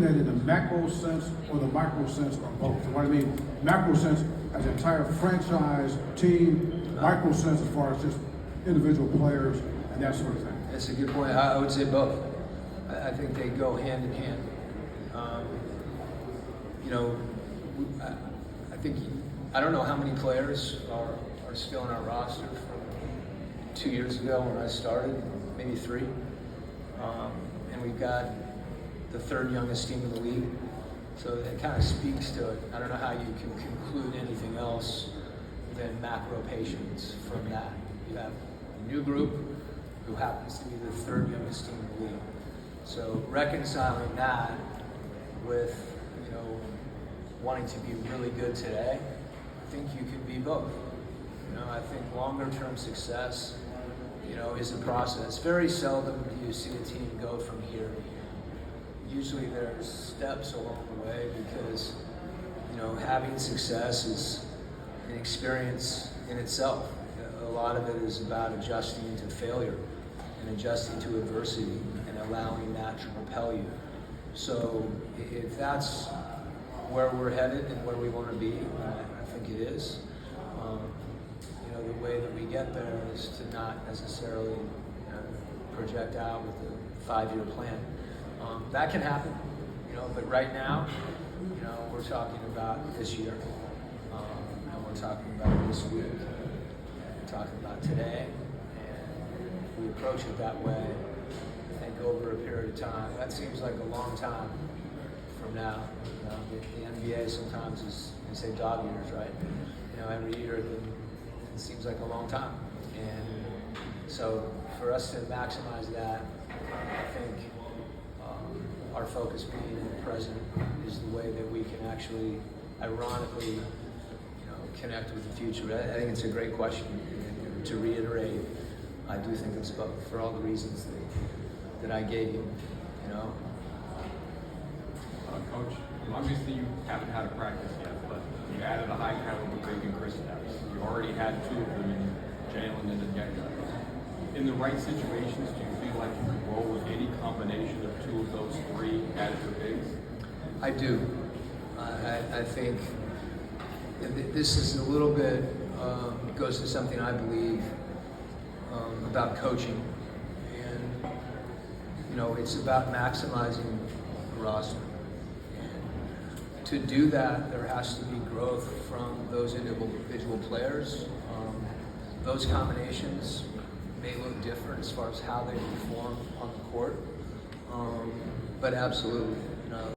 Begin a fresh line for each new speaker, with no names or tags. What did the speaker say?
that in the macro sense or the micro sense or both. So what I mean, macro sense as an entire franchise team, micro sense as far as just individual players and that sort of thing.
That's a good point. I would say both. I think they go hand in hand. I don't know how many players are still in our roster from 2 years ago when I started, maybe 3. And we've got the 3rd youngest team in the league. So it kind of speaks to it. I don't know how you can conclude anything else than macro patience from that. You have a new group who happens to be the 3rd youngest team in the league. So reconciling that with, wanting to be really good today, I think you can be both. I think longer term success, is a process. Very seldom do you see a team go from here to here. Usually there's steps along the way because, having success is an experience in itself. A lot of it is about adjusting to failure and adjusting to adversity and allowing that to propel you. So if that's where we're headed and where we want to be, I think it is. The way that we get there is to not necessarily project out with a 5-year plan. That can happen, but right now, we're talking about this year, and we're talking about this week, and we're talking about today, and we approach it that way, I think over a period of time. That seems like a long time from now. The NBA sometimes is, they say dog years, right? Every year it seems like a long time. And so for us to maximize that, I think our focus being in the present is the way that we can actually, ironically, connect with the future. I think it's a great question. And to reiterate, I do think it's both for all the reasons that I gave you.
Coach, obviously you haven't had a practice yet, but you added a high caliber big in Chris Snyder. You already had 2 of them in Jalen and Onyeka. In the right situations, do you feel like you could roll with any combination of 2 of those 3 added to bigs?
I do. I think this is a little bit, goes to something I believe about coaching. And, it's about maximizing the roster. And to do that, there has to be growth from those individual players. Those combinations may look different as far as how they perform on the court, but absolutely.